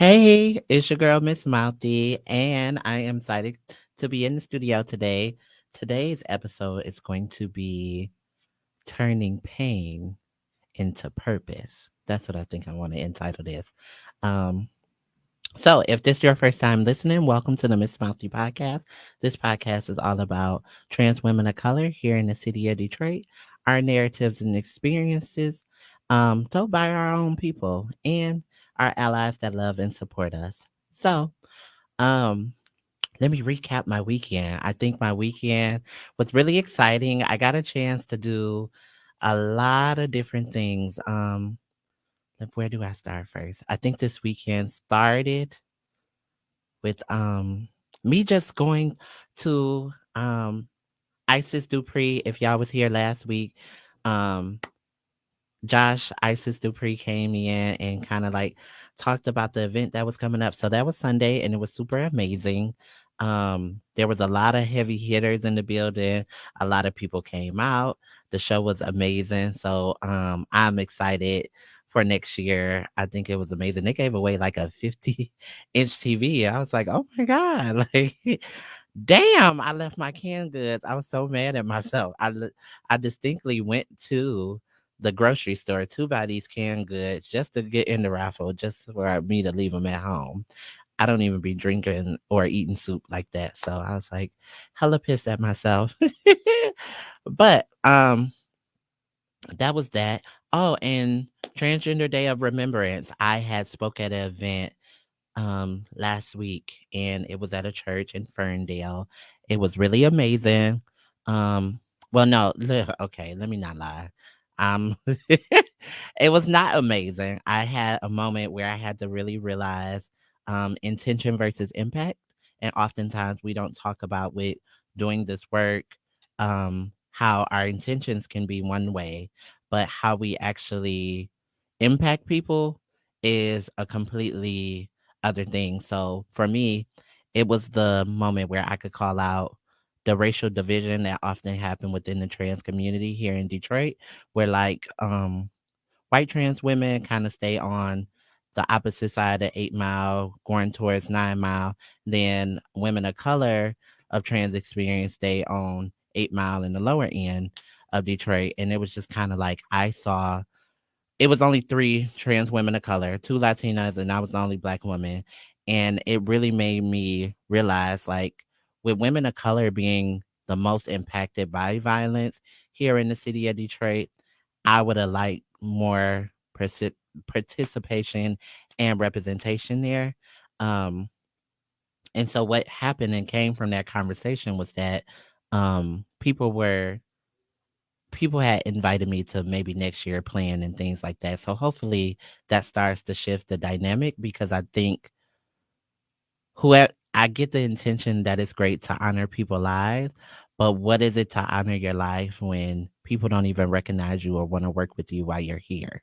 Hey, it's your girl, Miss Mouthy, and I am excited to be in the studio today. Today's episode is going to be turning pain into purpose. That's what I think I want to entitle this. Um, so, if this is your first time listening, welcome to the Miss Mouthy Podcast. This podcast is all about trans women of color here in the city of Detroit, our narratives and experiences told by our own people and our allies that love and support us. So, um, let me recap my weekend. I think my weekend was really exciting. I got a chance to do a lot of different things. Where do I start first? I think this weekend started with me just going to Isis Dupree. If y'all was here last week, um Josh Isis Dupree came in and kind of like talked about the event that was coming up. So that was Sunday and it was super amazing. There was a lot of heavy hitters in the building. A lot of people came out. The show was amazing. So I'm excited for next year. I think it was amazing. They gave away like a 50-inch TV. I was like, oh my God. Like damn, I left my canned goods. I was so mad at myself. I distinctly went to the grocery store to buy these canned goods just to get in the raffle, just for me to leave them at home. I don't even be drinking or eating soup like that. So I was like hella pissed at myself. But that was that. Oh, and Transgender Day of Remembrance. I had spoke at an event last week and it was at a church in Ferndale. It was really amazing. Um well no, okay, let me not lie. Um it was not amazing. I had a moment where I had to really realize intention versus impact. And oftentimes we don't talk about with doing this work how our intentions can be one way, but how we actually impact people is a completely other thing. So for me, it was the moment where I could call out the racial division that often happen within the trans community here in Detroit, where like white trans women kind of stay on the opposite side of 8 Mile, going towards 9 Mile. Then women of color of trans experience stay on 8 Mile in the lower end of Detroit. And it was just kind of like I saw it was only 3 trans women of color, 2 Latinas, and I was the only Black woman, and it really made me realize, like, with women of color being the most impacted by violence here in the city of Detroit, I would have liked more participation and representation there, um, and so what happened and came from that conversation was that, people had invited me to maybe next year plan and things like that. So hopefully that starts to shift the dynamic because I think whoever I get the intention that it's great to honor people's lives, but what is it to honor your life when people don't even recognize you or want to work with you while you're here?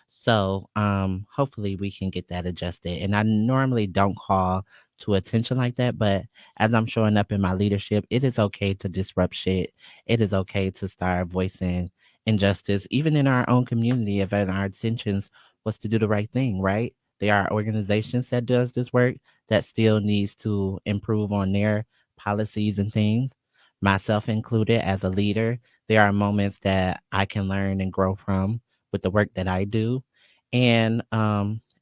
So hopefully we can get that adjusted. And I normally don't call to attention like that, but as I'm showing up in my leadership, it is okay to disrupt shit. It is okay to start voicing injustice, even in our own community, if our intentions was to do the right thing, right? There are organizations that does this work that still needs to improve on their policies and things, myself included as a leader. There are moments that I can learn and grow from with the work that I do. And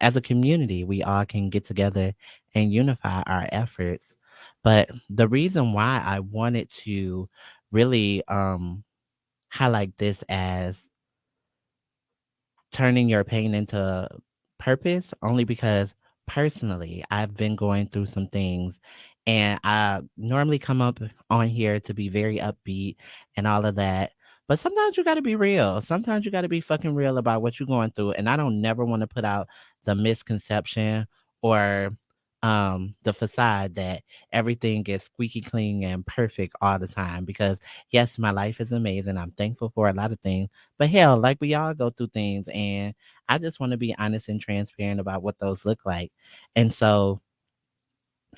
as a community, we all can get together and unify our efforts. But the reason why I wanted to really highlight this as turning your pain into purpose only because personally I've been going through some things and I normally come up on here to be very upbeat and all of that. But sometimes you got to be real. Sometimes you got to be fucking real about what you're going through. And I don't never want to put out the misconception or the facade that everything is squeaky clean and perfect all the time because yes, my life is amazing. I'm thankful for a lot of things, but hell, like we all go through things, and I just want to be honest and transparent about what those look like. And so,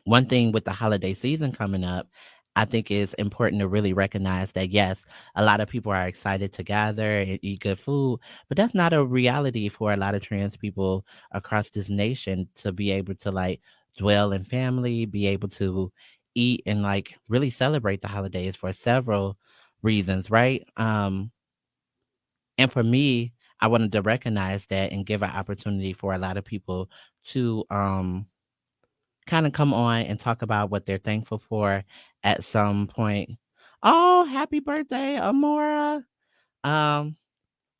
one thing with the holiday season coming up, I think it's important to really recognize that yes, a lot of people are excited to gather and eat good food, but that's not a reality for a lot of trans people across this nation to be able to like dwell in family, be able to eat and like really celebrate the holidays for several reasons, right? And for me, I wanted to recognize that and give an opportunity for a lot of people to kind of come on and talk about what they're thankful for at some point. Oh, happy birthday, Amora. Um,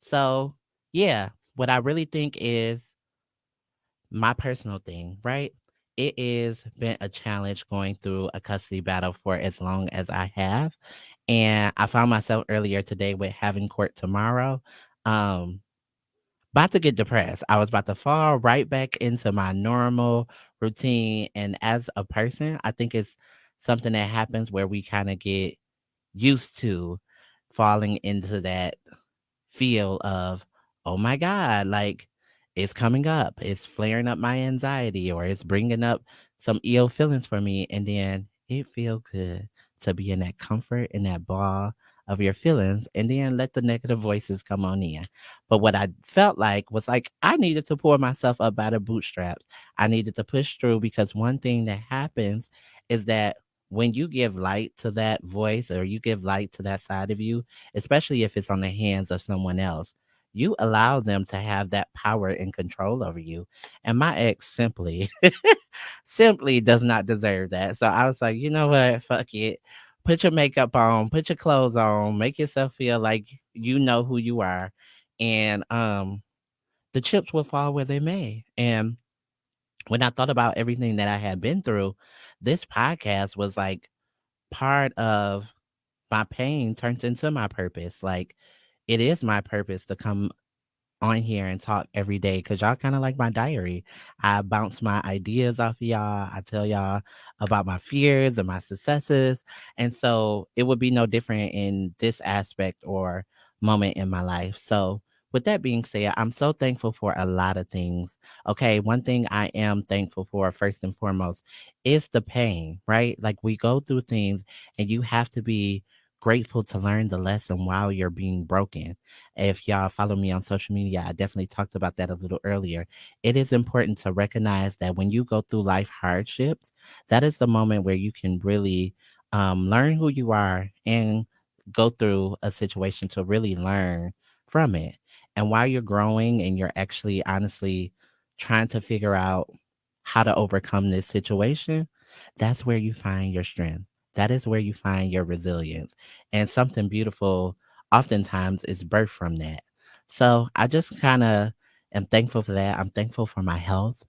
so yeah, what I really think is my personal thing, right? It is been a challenge going through a custody battle for as long as I have. And I found myself earlier today with having court tomorrow. Um, about to get depressed. I was about to fall right back into my normal routine. And as a person, I think it's something that happens where we kind of get used to falling into that feel of, oh my God, like it's coming up, it's flaring up my anxiety, or it's bringing up some ill feelings for me. And then it feel good to be in that comfort, in that ball of your feelings, and then let the negative voices come on in. But what I felt like was like I needed to pull myself up by the bootstraps. I needed to push through because one thing that happens is that when you give light to that voice or you give light to that side of you, especially if it's on the hands of someone else, you allow them to have that power and control over you. And my ex simply, simply does not deserve that. So I was like, you know what? Fuck it. Put your makeup on, put your clothes on, make yourself feel like you know who you are. And the chips will fall where they may. And when I thought about everything that I had been through, this podcast was like part of my pain turns into my purpose. Like it is my purpose to come on here and talk every day because y'all kind of like my diary. I bounce my ideas off of y'all. I tell y'all about my fears and my successes. And so it would be no different in this aspect or moment in my life. So, with that being said, I'm so thankful for a lot of things. Okay, one thing I am thankful for, first and foremost, is the pain, right? Like we go through things and you have to be grateful to learn the lesson while you're being broken. If y'all follow me on social media, I definitely talked about that a little earlier. It is important to recognize that when you go through life hardships, that is the moment where you can really learn who you are and go through a situation to really learn from it. And while you're growing and you're actually honestly trying to figure out how to overcome this situation, that's where you find your strength. That is where you find your resilience. And something beautiful oftentimes is birthed from that. So I just kind of am thankful for that. I'm thankful for my health.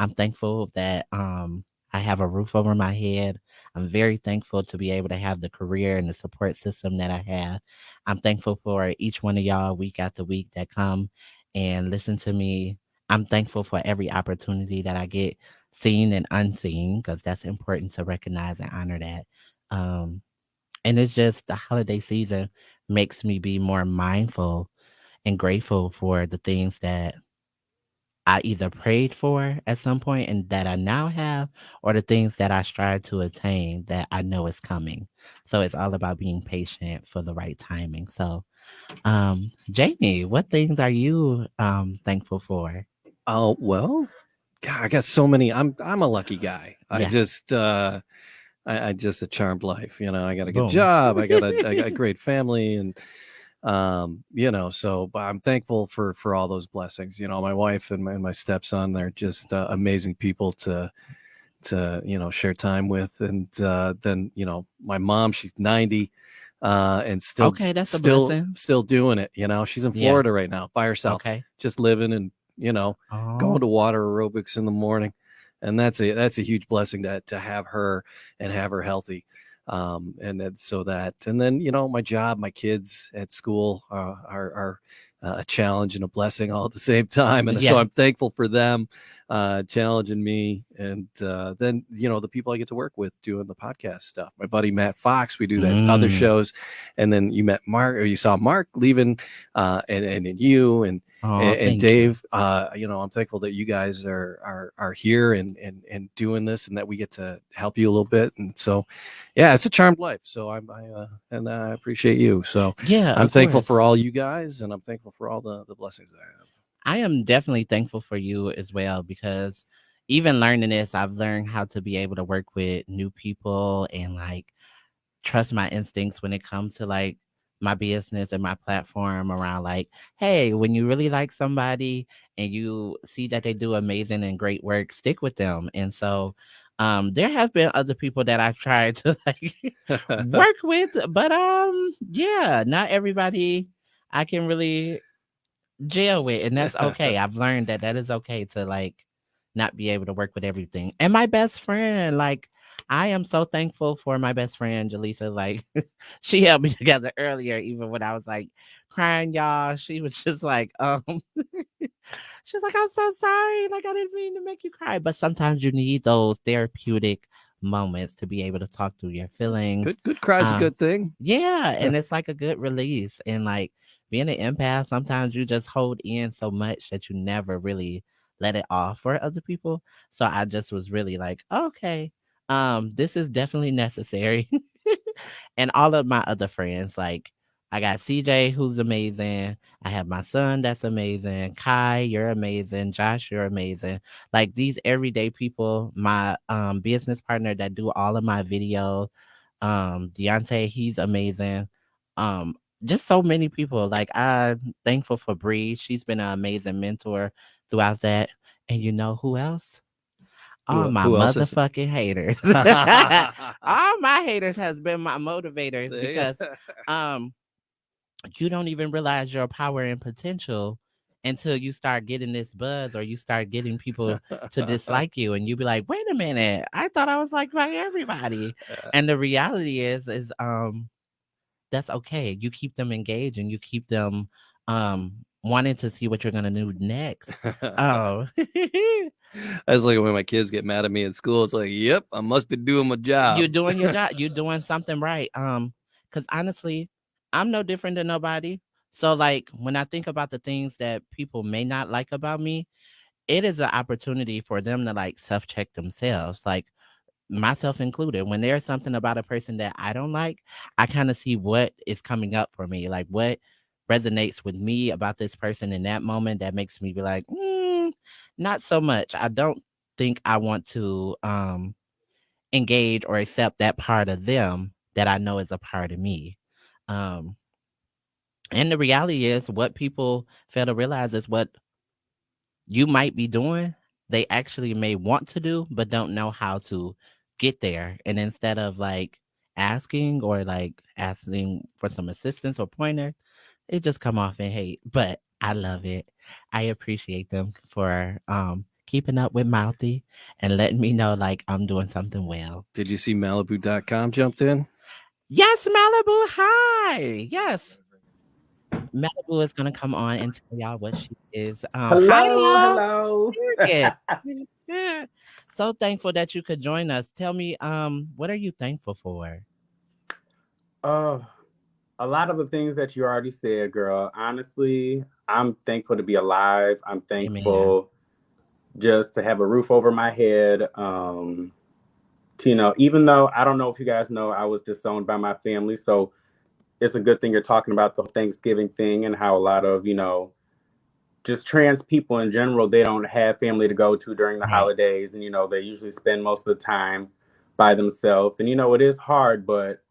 I'm thankful that I have a roof over my head. I'm very thankful to be able to have the career and the support system that I have. I'm thankful for each one of y'all week after week that come and listen to me. I'm thankful for every opportunity that I get, seen and unseen, because that's important to recognize and honor that. Um, and it's just the holiday season makes me be more mindful and grateful for the things that I either prayed for at some point and that I now have, or the things that I strive to attain that I know is coming. So it's all about being patient for the right timing. So, Jamie, what things are you thankful for? Oh, well, God, I got so many. I'm a lucky guy. Yeah. I just a charmed life. I got a good Boom. job. I got a great family, and so but I'm thankful for all those blessings. My wife and my stepson, they're just amazing people to share time with. And then my mom, she's 90, and still Okay, that's a still blessing. still doing it. She's in Yeah. Florida right now by herself, Okay. just living, and going Oh, to water aerobics in the morning. And that's a huge blessing to have her and have her healthy. And then my job, my kids at school are a challenge and a blessing all at the same time. And so yeah. I'm thankful for them challenging me. And then, the people I get to work with doing the podcast stuff. My buddy Matt Fox, we do that other Mm. shows. And then you met Mark, or you saw Mark leaving, and you. Oh, And thank you. Dave, I'm thankful that you guys are here and doing this, and that we get to help you a little bit. And so, yeah, it's a charmed life. So I appreciate you. So Yeah, I'm of thankful course. for all you guys, and I'm thankful for all the blessings I have. I am definitely thankful for you as well because even learning this, I've learned how to be able to work with new people and like trust my instincts when it comes to like my business and my platform around like, hey, when you really like somebody and you see that they do amazing and great work, stick with them. And so there have been other people that I've tried to like work with, but yeah, not everybody I can really jail with, and that's okay. I've learned that that is okay to like not be able to work with everything. And my best friend, like I am so thankful for my best friend Jaleesa. Like she held me together earlier, even when I was like crying, y'all. She was just like, she was like, I'm so sorry. Like I didn't mean to make you cry. But sometimes you need those therapeutic moments to be able to talk through your feelings. Good cry's a Um, good thing. yeah, and it's like a good release. And like being an empath, sometimes you just hold in so much that you never really let it off for other people. So I just was really like, okay, this is definitely necessary. And all of my other friends, like I got CJ, who's amazing. I have my son, that's amazing. Kai, you're amazing. Josh, you're amazing. Like these everyday people, my business partner that do all of my videos, Deontay, he's amazing. Um, just so many people. Like I'm thankful for Bree. She's been an amazing mentor throughout that. And you know who else? All my Who else is motherfucking haters. All my haters has been my motivators because um you don't even realize your power and potential until you start getting this buzz or you start getting people to dislike you and you be like, wait a minute, I thought I was liked by everybody. And the reality is that's okay. You keep them engaged and you keep them wanting to see what you're gonna do next. Oh, That's like when my kids get mad at me at school. It's like, yep, I must be doing my you're job. doing your job. You're doing something right. Because honestly, I'm no different than nobody. So like when I think about the things that people may not like about me, it is an opportunity for them to like self check themselves. Like myself included, when there's something about a person that I don't like, I kind of see what is coming up for me, like what resonates with me about this person in that moment that makes me be like, not so much. I don't think I want to engage or accept that part of them that I know is a part of me. Um, and the reality is, what people fail to realize is what you might be doing, they actually may want to do, but don't know how to get there. And instead of like asking for some assistance or pointer, it just come off in hate. But I love it. I appreciate them for keeping up with Mouthy and letting me know like I'm doing something well. Did you see Malibu.com jumped in? Yes, Malibu. Hi. Yes. Malibu is gonna come on and tell y'all what she is. Hi, Hello, love. hello. Period. Yeah. So thankful that you could join us. Tell me, what are you thankful for? uh, a lot of the things that you already said, girl. Honestly, I'm thankful to be alive. I'm Amen. thankful just to have a roof over my head. Even though I don't know if you guys know, I was disowned by my family, so it's a good thing you're talking about the Thanksgiving thing and how a lot of just trans people in general, they don't have family to go to during the Right. holidays, and they usually spend most of the time by themselves. And it is hard, but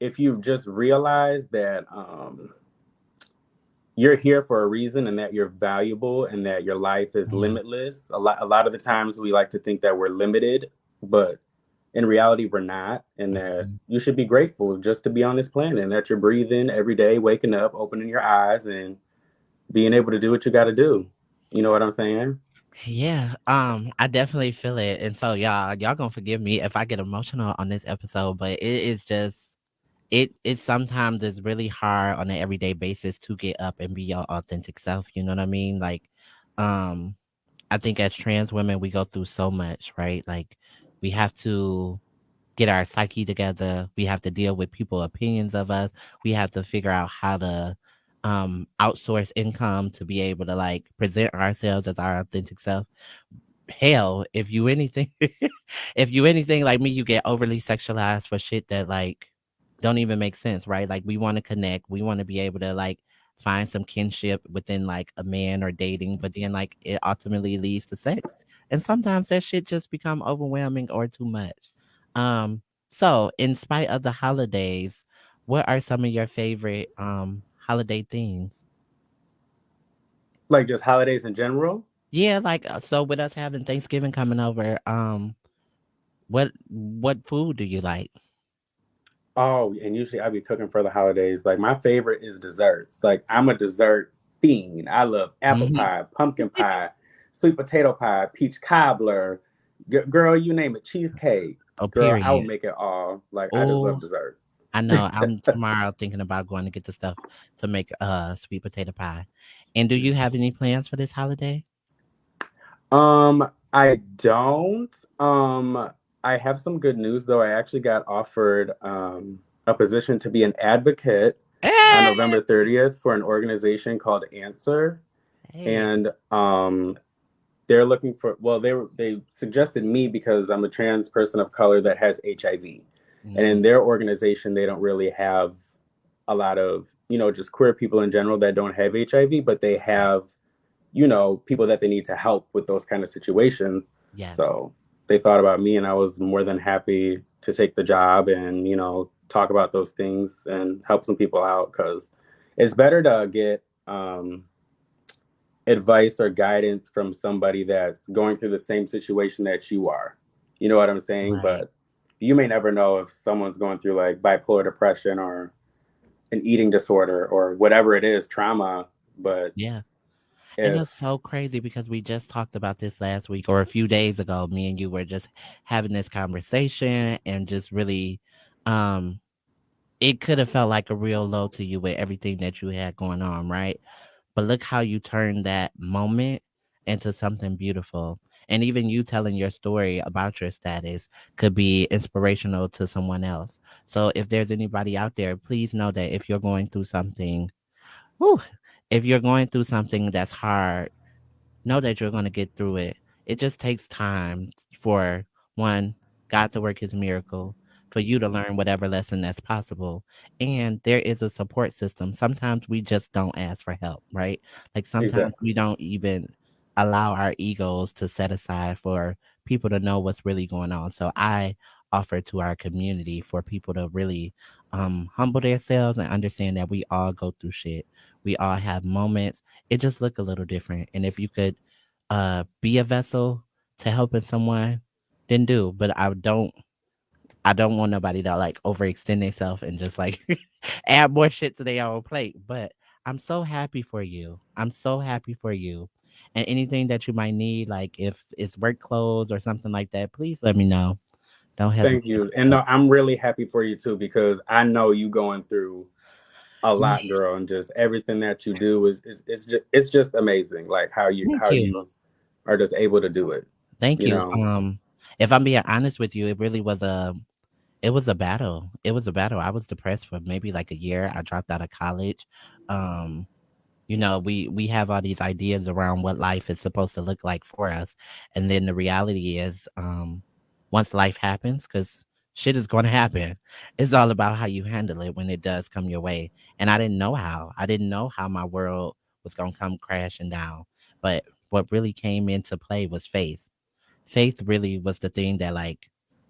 if you just realize that you're here for a reason and that you're valuable and that your life is Yeah. limitless. A lot of the times we like to think that we're limited, but in reality we're not, and that Mhm. you should be grateful just to be on this planet and that you're breathing every day, waking up, opening your eyes, and being able to do what you got to do. You know what I'm saying? Yeah, I definitely feel it. And so y'all gonna forgive me if I get emotional on this episode, but it is just it sometimes is really hard on an everyday basis to get up and be your authentic self. You know what I mean? Like, um, I think as trans women we go through so much, right? Like we have to get our psyche together. We have to deal with people opinions of us. We have to figure out how to outsource income to be able to like present ourselves as our authentic self. Hell, if you anything if you anything like me, you get overly sexualized for shit that like don't even make sense, right? Like we want to connect, we want to be able to like find some kinship within like a man or dating, but then like it ultimately leads to sex. And sometimes that shit just become overwhelming or too much. So in spite of the holidays, what are some of your favorite holiday themes? Like just holidays in general. Yeah, like so with us having Thanksgiving coming over, what food do you like? Oh, and usually I be cooking for the holidays. Like my favorite is desserts. Like I'm a dessert fiend. I love apple Mhm. pie, pumpkin pie, sweet potato pie, peach cobbler. Girl, you name it, cheesecake. Oh, Girl, I will period. make it all. Like I just love Oh, dessert. I know. I'm tomorrow thinking about going to get the stuff to make sweet potato pie. And do you have any plans for this holiday? I don't. I have some good news though. I actually got offered a position to be an advocate on Hey, November 30th for an organization called Answer. hey. And they're looking for, well, they suggested me because I'm a trans person of color that has HIV. And Mm, in their organization, they don't really have a lot of, just queer people in general that don't have HIV, but they have, people that they need to help with those kind of situations. yes. So they thought about me, and I was more than happy to take the job and, talk about those things and help some people out, because it's better to get advice or guidance from somebody that's going through the same situation that you are. You know what I'm saying? Right. But you may never know if someone's going through like bipolar depression or an eating disorder or whatever it is, trauma. But Yeah. And if it's so crazy because we just talked about this last week or a few days ago. Me and you were just having this conversation and just really um it could have felt like a real low to you with everything that you had going on, right? But look how you turned that moment into something beautiful. And even you telling your story about your status could be inspirational to someone else. So if there's anybody out there, please know that if you're going through something, whew, if you're going through something that's hard, know that you're going to get through it. It just takes time for one, God to work his miracle, for you to learn whatever lesson that's possible. And there is a support system. Sometimes we just don't ask for help, right? Like sometimes exactly, we don't even allow our egos to set aside for people to know what's really going on. So I offer to our community for people to really humble themselves and understand that we all go through shit. We all have moments. It just look a little different. And if you could be a vessel to helping someone, then do. But I don't want nobody to like overextend themselves and just like add more shit to their own plate. But I'm so happy for you. I'm so happy for you. And anything that you might need, like if it's work clothes or something like that, please let me know. Don't thank hesitate you. to And help. no, I'm really happy for you too, because I know you going through a lot, girl, and just everything that you do is it's just amazing. Like how you Thank how you. you are just able to do it. Thank You you. know, If I'm being honest with you, it was a battle. It was a battle. I was depressed for maybe like a year. I dropped out of college. Um, we have all these ideas around what life is supposed to look like for us, and then the reality is, once life happens, because shit is going to happen, it's all about how you handle it when it does come your way. And I didn't know how. I didn't know how my world was going to come crashing down. But what really came into play was faith. Faith really was the thing that like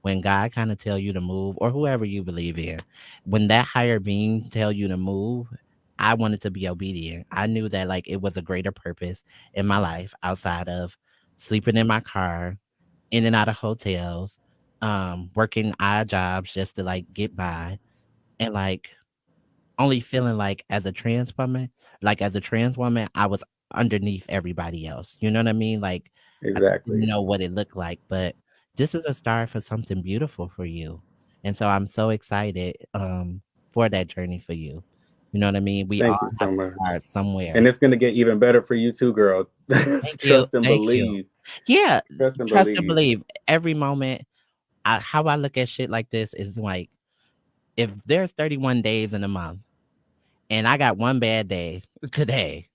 when God kind of tell you to move or whoever you believe in, when that higher being tell you to move, I wanted to be obedient. I knew that like it was a greater purpose in my life outside of sleeping in my car, in and out of hotels, working odd jobs just to like get by and like only feeling like as a trans woman, I was underneath everybody else. You know what I mean? Like I didn't exactly. know what it looked like, but this is a start for something beautiful for you. And so I'm so excited for that journey for you. You know what I mean? We all Thank you have so to much. start And somewhere. it's gonna get even better for you too, girl. Thank you. Trust and Thank you. believe. Yeah, Trust and trust and believe. believe. Every moment how I look at shit like this is like if there's 31 days in a month and I got one bad day today,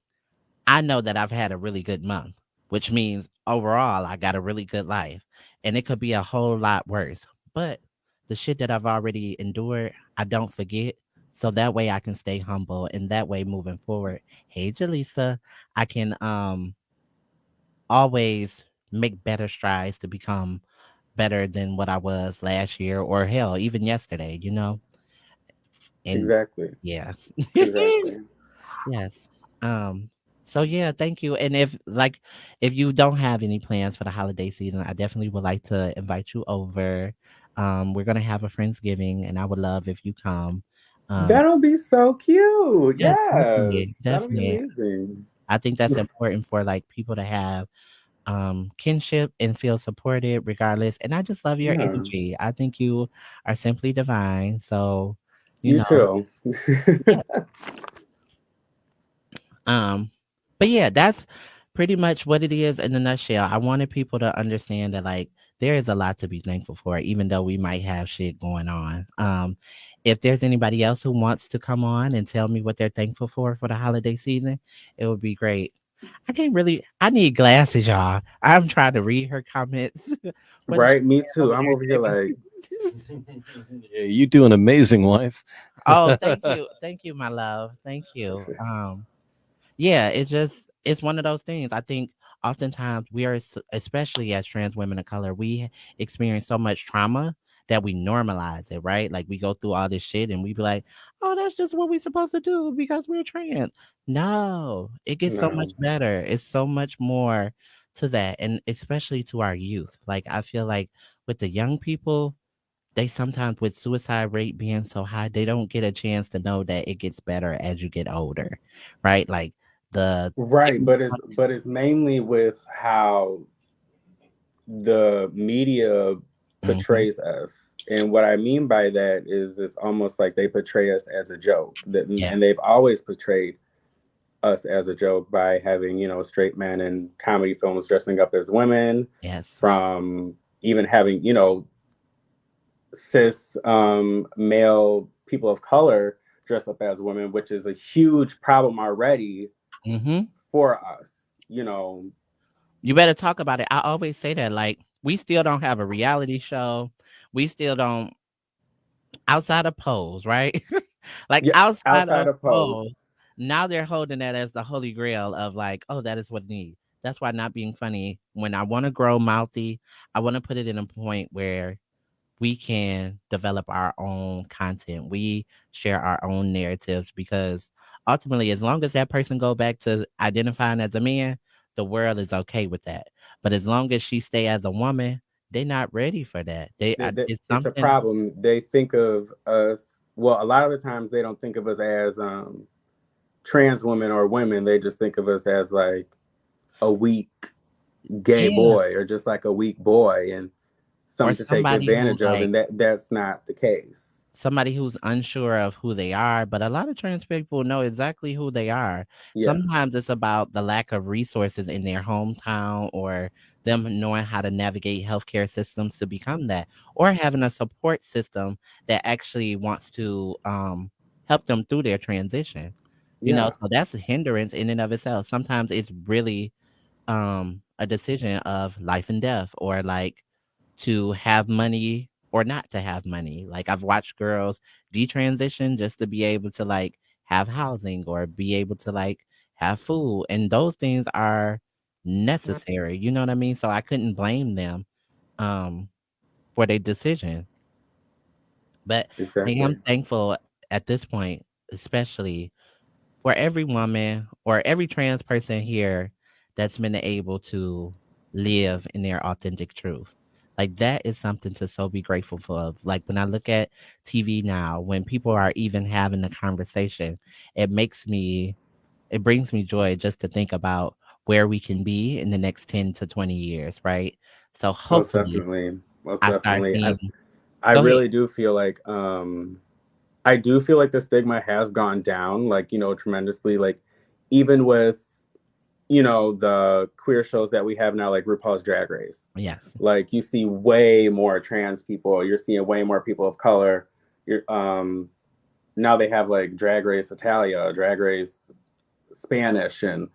I know that I've had a really good month, which means overall I got a really good life. And it could be a whole lot worse. But the shit that I've already endured, I don't forget. So that way I can stay humble, and that way moving forward, hey Jaleesa, I can always make better strides to become better than what I was last year, or hell, even yesterday. And Exactly. yeah. Exactly. Yes. Um, so yeah, thank you. And if you don't have any plans for the holiday season, I definitely would like to invite you over. We're gonna have a Friendsgiving, and I would love if you come. Um, That'll be so cute. yes, definitely, Yes. That'll be definitely. amazing. I think that's important for like people to have kinship and feel supported regardless. And I just love your Yeah. energy. I think you are simply divine. So, you You know, too. yeah. Um, but yeah, that's pretty much what it is in a nutshell. I wanted people to understand that like there is a lot to be thankful for, even though we might have shit going on. If there's anybody else who wants to come on and tell me what they're thankful for the holiday season, it would be great. I can't really. I need glasses, y'all. I'm trying to read her comments. What is she Right, me saying too. over I'm there, over here David? like, Yeah, you do an amazing wife. Oh, thank you, my love, thank you. Yeah, it's one of those things. I think oftentimes we are, especially as trans women of color, we experience so much trauma that we normalize it, right? Like we go through all this shit and we be like, "Oh, that's just what we're supposed to do because we're trans." No, it gets so much no. better. It's so much more to that, and especially to our youth. Like I feel like with the young people, they sometimes with suicide rate being so high, they don't get a chance to know that it gets better as you get older, right? Like the Right, but it's mainly with how the media Mhm. portrays us. And what I mean by that is it's almost like they portray us as a joke. Yeah. And they've always portrayed us as a joke by having, straight men in comedy films dressing up as women, Yes. from even having, cis male people of color dress up as women, which is a huge problem already Hmm. for us, you know. You better talk about it. I always say that. Like we still don't have a reality show. We still don't outside of Pose, right? Like Yeah, outside outside of of Pose. Pose, now they're holding that as the holy grail of like, oh, that is what it needs. That's why not being funny. When I want to grow mouthy, I want to put it in a point where we can develop our own content. We share our own narratives because ultimately, as long as that person go back to identifying as a man, the world is okay with that. But as long as she stay as a woman, they're not ready for that. It's It's a something. problem. They think of us, well, a lot of the times they don't think of us as trans women or women. They just think of us as like a weak gay Yeah, boy, or just like a weak boy and or something to take somebody who advantage of. And that's not the case. somebody who's unsure of who they are, but a lot of trans people know exactly who they are. Yeah. Sometimes it's about the lack of resources in their hometown or them knowing how to navigate healthcare systems to become that, or having a support system that actually wants to help them through their transition. Yeah. So that's a hindrance in and of itself. Sometimes it's really a decision of life and death, or like to have money or not to have money. Like I've watched girls detransition just to be able to like have housing or be able to like have food, and those things are necessary. You know what I mean? So I couldn't blame them um for their decision. But I am Exactly. thankful at this point, especially for every woman or every trans person here that's been able to live in their authentic truth. Like that is something to so be grateful for. Like when I look at TV now, when people are even having the conversation, it makes me it brings me joy just to think about where we can be in the next 10 to 20 years, right? So Most hopefully definitely. Most I start definitely. I seeing. I Go ahead. really do feel like I do feel like the stigma has gone down, like, tremendously. Like, even with, the queer shows that we have now, like RuPaul's Drag Race. Yes. Like, you see way more trans people. You're seeing way more people of color. You're now they have like Drag Race Italia, Drag Race Spanish, and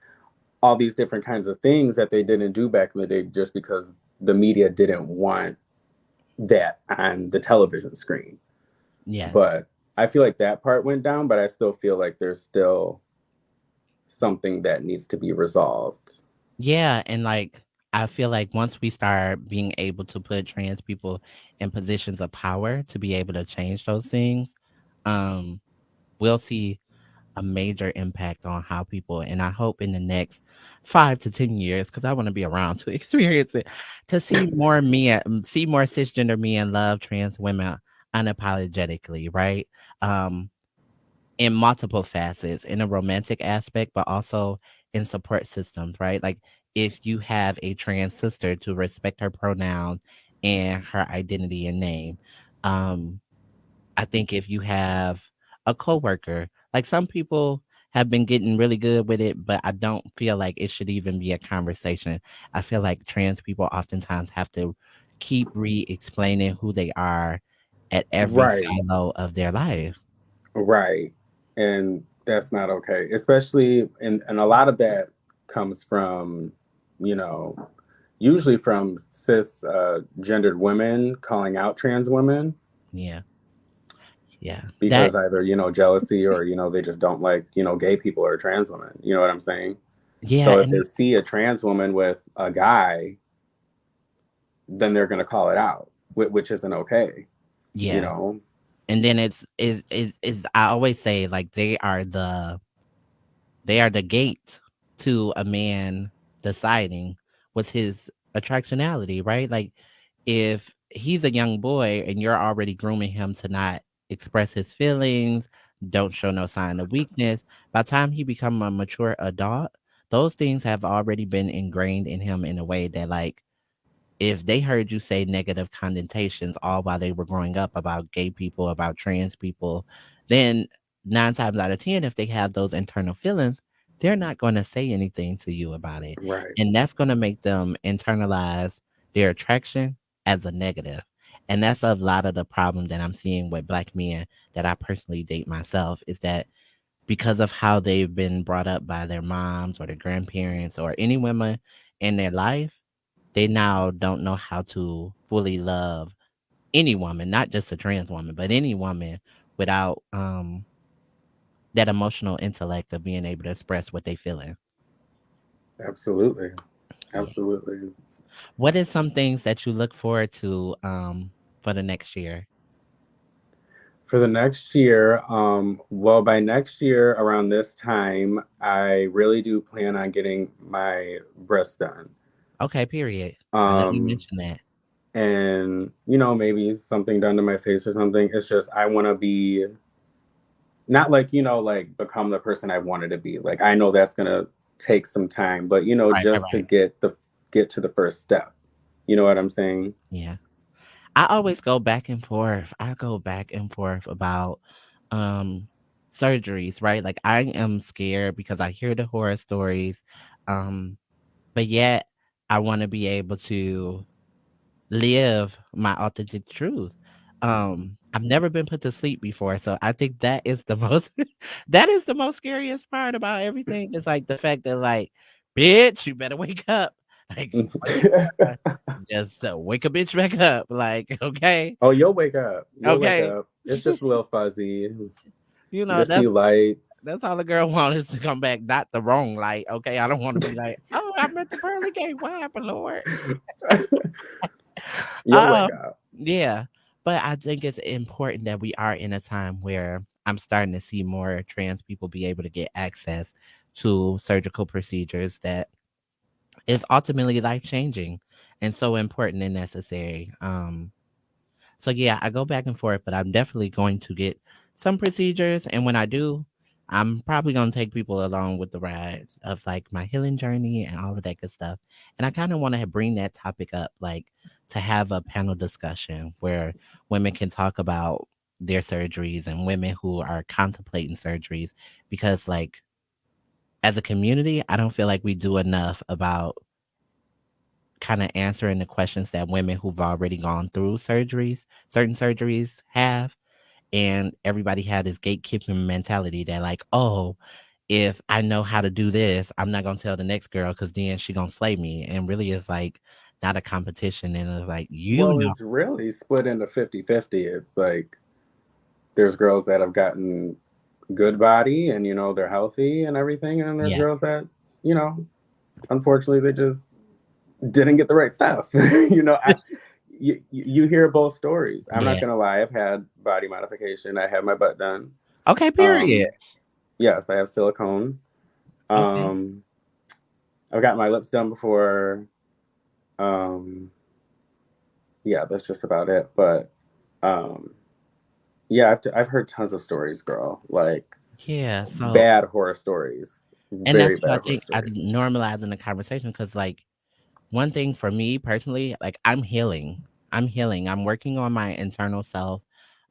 all these different kinds of things that they didn't do back in the day just because the media didn't want that on the television screen. Yes. But I feel like that part went down, but I still feel like there's still something that needs to be resolved. Yeah, and like I feel like once we start being able to put trans people in positions of power to be able to change those things, um, we'll see a major impact on how people, and I hope in the next 5 to 10 years, because I want to be around to experience it, to see more men, see more cisgender men love trans women unapologetically, right? Um, in multiple facets, in a romantic aspect, but also in support systems, right? Like if you have a trans sister, to respect her pronoun and her identity and name. Um, I think if you have a coworker, like some people have been getting really good with it, but I don't feel like it should even be a conversation. I feel like trans people oftentimes have to keep re-explaining who they are at every Right, silo of their life. right. And that's not okay. Especially and a lot of that comes from, you know, usually from cis gendered women calling out trans women Yeah. Yeah. because That either, jealousy or, they just don't like, gay people or trans women. You know what I'm saying? yeah, So if they and see a trans woman with a guy, then they're going to call it out, which isn't okay, you yeah. know? And then it's I always say like they are the gate to a man deciding what's his attractionality, right? Like if he's a young boy and you're already grooming him to not express his feelings, don't show no sign of weakness, by the time he become a mature adult, those things have already been ingrained in him in a way that like if they heard you say negative connotations all while they were growing up about gay people, about trans people, then 9 times out of 10, if they have those internal feelings, they're not going to say anything to you about it. Right. And that's going to make them internalize their attraction as a negative. And that's a lot of the problem that I'm seeing with black men that I personally date myself is that because of how they've been brought up by their moms or their grandparents or any women in their life, they now don't know how to fully love any woman, not just a trans woman, but any woman without that emotional intellect of being able to express what they feeling. Absolutely. Yeah. Absolutely. What is some things that you look forward to for the next year? For the next year, well, by next year around this time, I really do plan on getting my breast done. Okay, period. I know you Um, mentioned that. and maybe something done to my face or something. It's just I want to be not like like become the person I wanted to be. Like I know that's gonna take some time, but Right, right, just to right. get to the first step. You know what I'm saying? Yeah. I always go back and forth. I go back and forth about um surgeries, right? Like I am scared because I hear the horror stories. Um, but yet I want to be able to live my authentic truth. I've never been put to sleep before, so I think that is the most that is the most scariest part about everything. Is like the fact that like, bitch, you better wake up. Like, wake up. Just wake a bitch back up. Like, okay, Oh, you'll wake up. You'll wake okay. up. It's just a little fuzzy. You know, Just see lights. that's all the girl wants is to come back, not the wrong light. Okay. I don't want to be like, oh, I'm at the pearly gate. What happened, Lord? You'll Uh, wake up. yeah. But I think it's important that we are in a time where I'm starting to see more trans people be able to get access to surgical procedures that is ultimately life changing and so important and necessary. So yeah, I go back and forth, but I'm definitely going to get some procedures, and when I do, I'm probably going to take people along with the rides of like my healing journey and all of that good stuff. And I kind of want to bring that topic up, like to have a panel discussion where women can talk about their surgeries and women who are contemplating surgeries, because like as a community, I don't feel like we do enough about kind of answering the questions that women who've already gone through surgeries, certain surgeries have. and everybody had this gatekeeping mentality that like, oh, if I know how to do this, I'm not gonna tell the next girl because then she gonna slay me. And really, it's like not a competition, and it's like Well, it's really split into 50-50. It's like there's girls that have gotten good body and they're healthy and everything, and then there's yeah, girls that you know unfortunately they just didn't get the right stuff. You hear both stories. I'm not yeah. gonna lie, I've had body modification. I had my butt done. Okay, period. um yes, I have silicone. Okay. um I've got my lips done before. um yeah, that's just about it. But um yeah, I've heard tons of stories, girl, like Yeah. So, bad horror stories, and very that's what I bad horror think I stories. normalize in the conversation because, like, one thing for me personally, like, I'm healing. I'm healing. I'm working on my internal self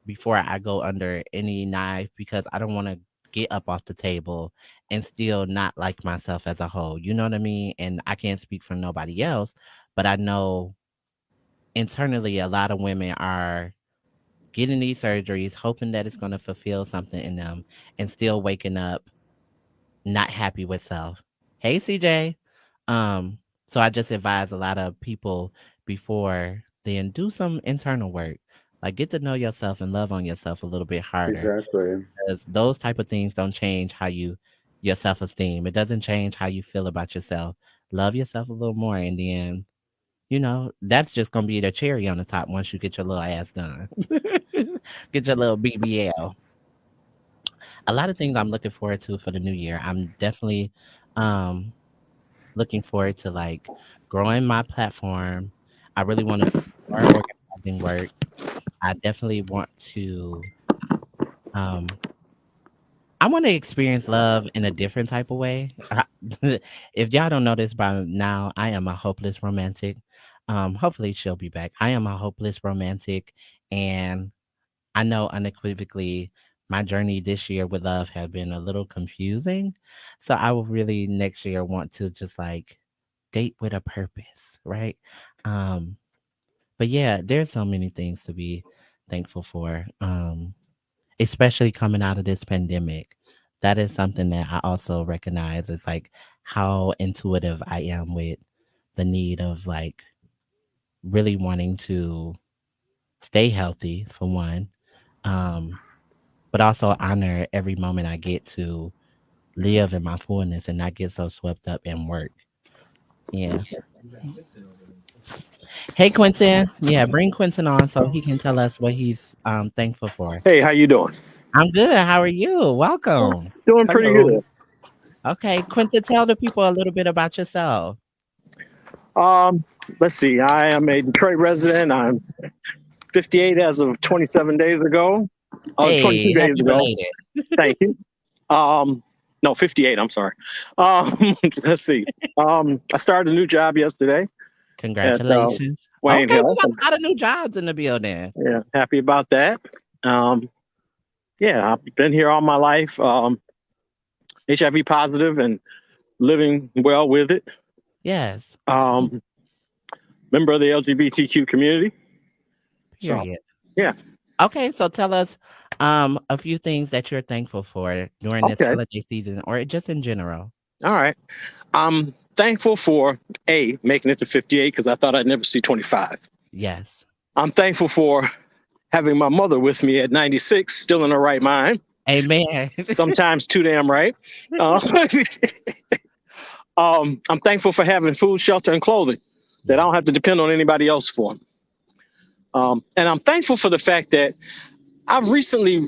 before I go under any knife because I don't want to get up off the table and still not like myself as a whole. You know what I mean? And I can't speak for nobody else, but I know internally a lot of women are getting these surgeries, hoping that it's going to fulfill something in them, and still waking up not happy with self. Hey, CJ. Um, so I just advise a lot of people before then do some internal work. Like get to know yourself and love on yourself a little bit harder. Exactly. Because those type of things don't change how your self esteem. It doesn't change how you feel about yourself. Love yourself a little more, and then that's just gonna be the cherry on the top once you get your little ass done. Get your little BBL. A lot of things I'm looking forward to for the new year. I'm definitely um looking forward to like growing my platform. I really want to do more organizing work. I definitely want to um I want to experience love in a different type of way. If y'all don't know this by now, I am a hopeless romantic. Hopefully she'll be back. I am a hopeless romantic, and I know unequivocally my journey this year with love have been a little confusing. So I will really next year want to just like date with a purpose, right? Um, but yeah, there's so many things to be thankful for. Especially coming out of this pandemic. That is something that I also recognize is like how intuitive I am with the need of like really wanting to stay healthy for one. Um, but also honor every moment I get to live in my fullness and not get so swept up in work. Yeah. Hey Quentin. Yeah, bring Quentin on so he can tell us what he's thankful for. Hey, how you doing? I'm good. How are you? Welcome. Doing pretty Hello. good. Okay, Quentin, tell the people a little bit about yourself. Um, let's see. I am a Detroit resident. I'm 58 as of 27 days ago. Oh, 22 Hey, days happy ago. belated. Thank you. No, 58. I'm sorry. Let's see. I started a new job yesterday at Congratulations. Wayne Okay, we Health. got a lot of new jobs in the building. Yeah, happy about that. Um, yeah, I've been here all my life. HIV positive and living well with it. Yes. Um, member of the LGBTQ community. So, Period. yeah. Okay, so tell us a few things that you're thankful for during this Okay. holiday season or just in general. All right. I'm thankful for making it to 58 because I thought I'd never see 25. Yes. I'm thankful for having my mother with me at 96, still in her right mind. Amen. Sometimes too damn right. Uh, I'm thankful for having food, shelter, and clothing that I Yes. don't have to depend on anybody else for. And I'm thankful for the fact that I've recently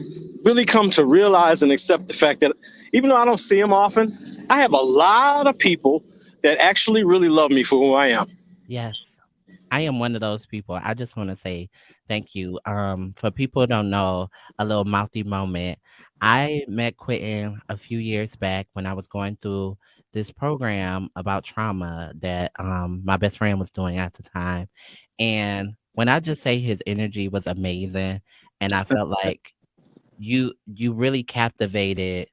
really come to realize and accept the fact that even though I don't see them often, I have a lot of people that actually really love me for who I am. Yes. I am one of those people. I just want to say thank you. For people who don't know, a little mouthy moment. I met Quentin a few years back when I was going through this program about trauma that my best friend was doing at the time. And when I just say his energy was amazing, and I felt like you really captivated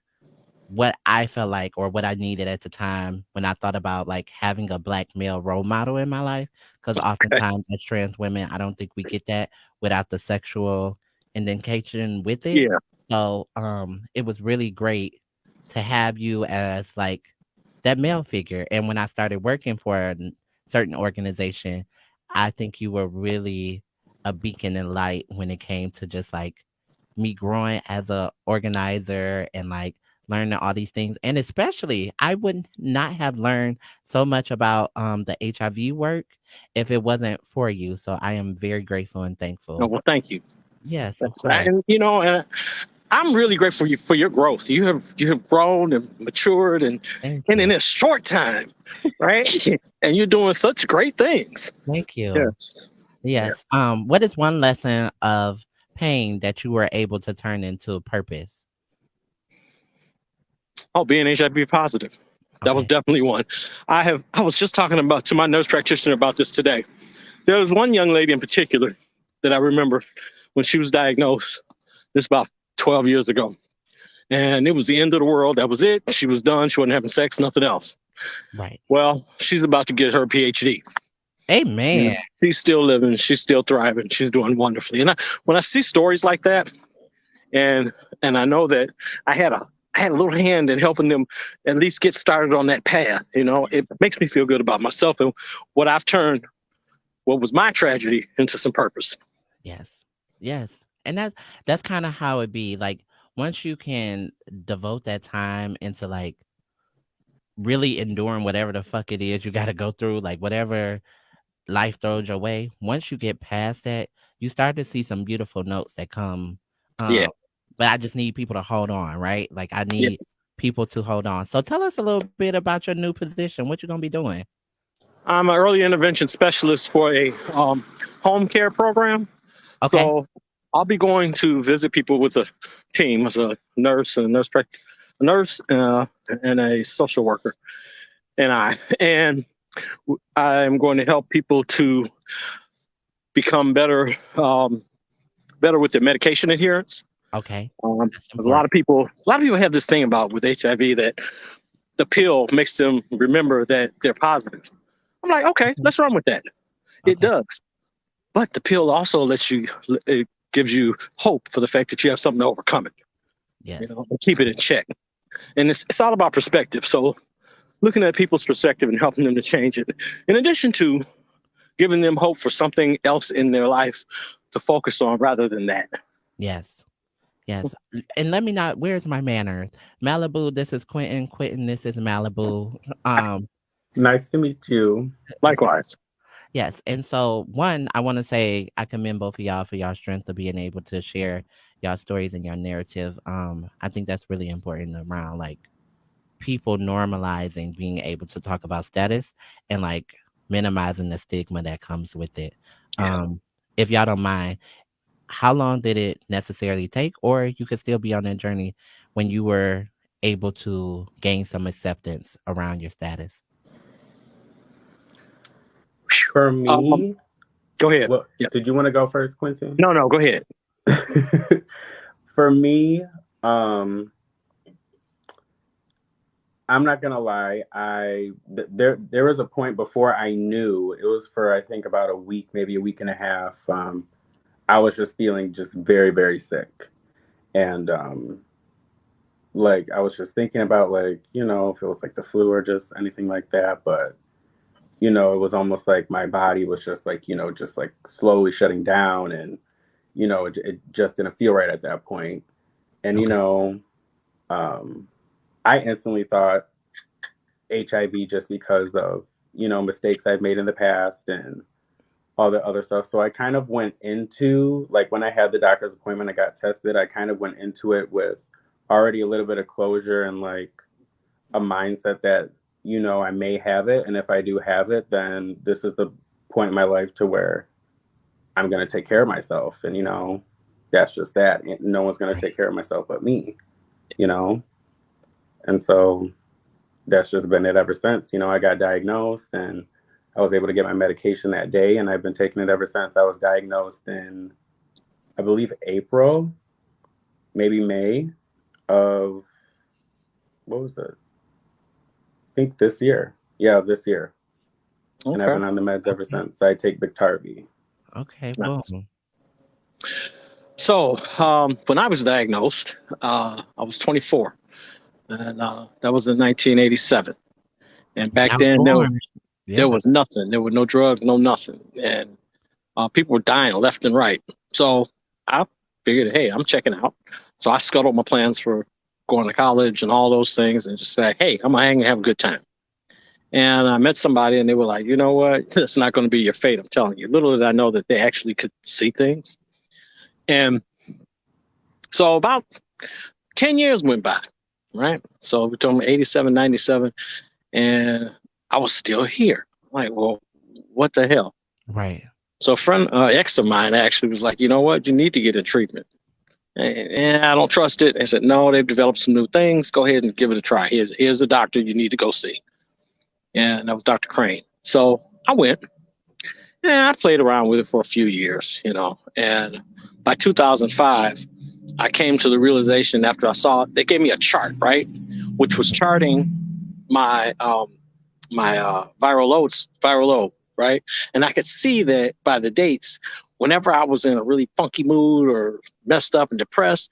what I felt like or what I needed at the time when I thought about like having a black male role model in my life. Because oftentimes as trans women, I don't think we get that without the sexual and then catering with it. Yeah. So it was really great to have you as like that male figure. And when I started working for a certain organization, I think you were really a beacon and light when it came to just like me growing as a organizer and like learning all these things. And especially I would not have learned so much about the HIV work if it wasn't for you. So I am very grateful and Oh, thankful. well, thank you. Yes, of course. And and I'm really grateful for your growth. You have grown and matured, Thank and in you. a short time, right? And you're doing such great things. Thank you. Yes. Yeah. Yes. What is one lesson of pain that you were able to turn into purpose? Oh, being HIV positive. That was Okay. definitely one. I was just talking about to my nurse practitioner about this today. There was one young lady in particular that I remember when she was diagnosed. This about 12 years ago. And it was the end of the world. That was it. She was done. She wasn't having sex, nothing else. Right. Well, she's about to get her PhD. Yeah. Amen. She's still living. She's still thriving. She's doing wonderfully. And when I see stories like that, and I know that I had a little hand in helping them at least get started on that path. It makes me feel good about myself and what I've turned what was my tragedy into some purpose. Yes. Yes. And that's kind of how it be. Like once you can devote that time into like really enduring whatever the fuck it is you got to go through, like whatever life throws your way. Once you get past that, you start to see some beautiful notes that come. Yeah. Um, but I just need people to hold on, right? Like I Yeah. need people to hold on. So tell us a little bit about your new position. What you gonna be doing? I'm an early intervention specialist for a home care program. Okay. So I'll be going to visit people with a team as a nurse and a nurse and a social worker, and I'm going to help people to become better with their medication adherence. Okay. That's 'Cause important. a lot of people have this thing about with HIV that the pill makes them remember that they're positive. I'm like, okay, Okay. let's run with that. It Okay. does. But the pill also it gives you hope for the fact that you have something to overcome it, Yes. and keep it in check. And it's all about perspective. So looking at people's perspective and helping them to change it, in addition to giving them hope for something else in their life to focus on rather than that. Yes. Yes. And let me not, where's my manners? Malibu, this is Quintin. Quintin, this is Malibu. Nice to meet you. Likewise. Yes. And so, one, I want to say I commend both of y'all for y'all strength of being able to share y'all stories and your narrative. I think that's really important around like people normalizing being able to talk about status and like minimizing the stigma that comes with it. Yeah. If y'all don't mind, how long did it necessarily take, or you could still be on that journey when you were able to gain some acceptance around your status? For Um, me, Go ahead. well, Yeah. did you want to go first, Quintin? No, go ahead. For me, I'm not gonna lie. There was a point before I knew it was for I think about a week, maybe a week and a half. I was just feeling just very, very sick, and like I was just thinking about like if it was like the flu or just anything like that, but it was almost like my body was just like just like slowly shutting down, and it just didn't feel right at that point, and Okay. um, I instantly thought HIV just because of mistakes I've made in the past and all the other stuff. So I kind of went into like when I had the doctor's appointment, I got tested. I kind of went into it with already a little bit of closure and like a mindset that I may have it, and if I do have it, then this is the point in my life to where I'm going to take care of myself, and that's just that. No one's going to Right. take care of myself but me, you know. And so that's just been it ever since. I got diagnosed and I was able to get my medication that day, and I've been taking it ever since. I was diagnosed in, I believe, April, maybe May of, what was it? I think this year. Yeah, this year. And I've Okay. been on the meds ever Okay. since. I take Biktarvy. Okay. Nice. Boom. When I was diagnosed, I was 24, and that was in 1987. And back I was then, born. there Yeah. was nothing. There were no drugs, no nothing, and people were dying left and right. So I figured, hey, I'm checking out. So I scuttled my plans for going to college and all those things, and just said, hey, I'm gonna hang and have a good time. And I met somebody, and they were like, you know what? It's not going to be your fate. I'm telling you. Little did I know that they actually could see things. And so about 10 years went by, right? So we told them 87, 97, and I was still here. Like, well, what the hell? Right. So a friend, ex of mine actually was like, you know what? You need to get in treatment. And I don't trust it. I said, no, they've developed some new things. Go ahead and give it a try. Here's the doctor you need to go see. And that was Dr. Crane. So I went. Yeah, I played around with it for a few years, and by 2005, I came to the realization after I saw it, they gave me a chart, right, which was charting my viral load, right, and I could see that by the dates, whenever I was in a really funky mood or messed up and depressed,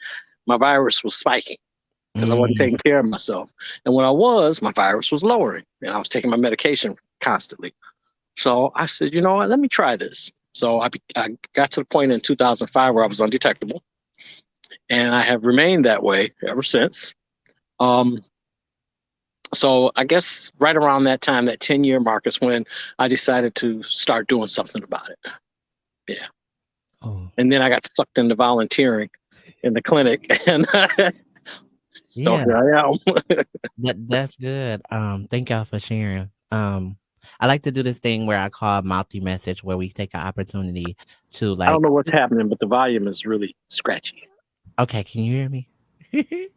my virus was spiking because I wasn't taking care of myself, and when I was, my virus was lowering, and I was taking my medication constantly. So I said, you know what, let me try this. So I got to the point in 2005 where I was undetectable, and I have remained that way ever since. So I guess right around that time, that 10-year mark, is when I decided to start doing something about it. Yeah. Oh. And then I got sucked into volunteering in the clinic, and so here I am. That's good. Thank y'all for sharing. I like to do this thing where I call Mouthy Message, where we take an opportunity to I don't like. know what's happening, but the volume is really scratchy. Okay, can you hear me? Okay,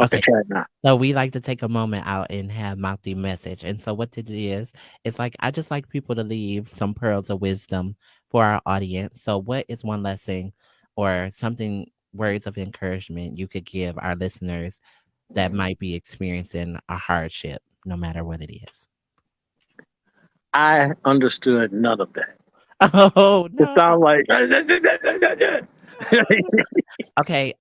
Okay, try it now. so we like to take a moment out and have Mouthy Message. And so what it is, it's like I just like people to leave some pearls of wisdom for our audience. So what is one lesson or something, words of encouragement you could give our listeners that might be experiencing a hardship, no matter what it is? I understood none of that. Oh It no. sounds like Okay,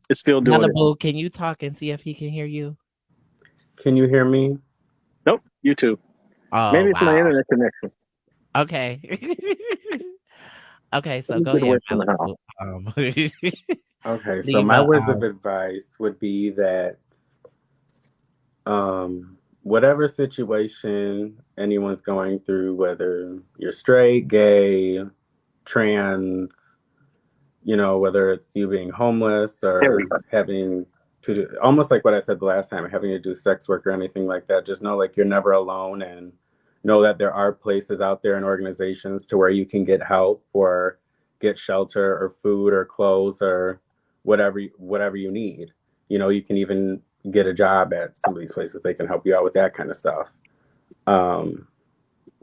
it's still doing it. Malibu, can you talk and see if he can hear you? Can you hear me? Nope, you too. Oh Maybe it's my wow. internet connection. Okay. Okay, Let so me go get away ahead, from the house. Malibu. Okay, so Leave my a words of advice would be that whatever situation anyone's going through, whether you're straight, gay, trans, whether it's you being homeless There we or go. having to do, almost like what I said the last time, having to do sex work or anything like that, just know like you're never alone, and know that there are places out there and organizations to where you can get help or get shelter or food or clothes or whatever you need. You can even get a job at some of these places. They can help you out with that kind of stuff. Um,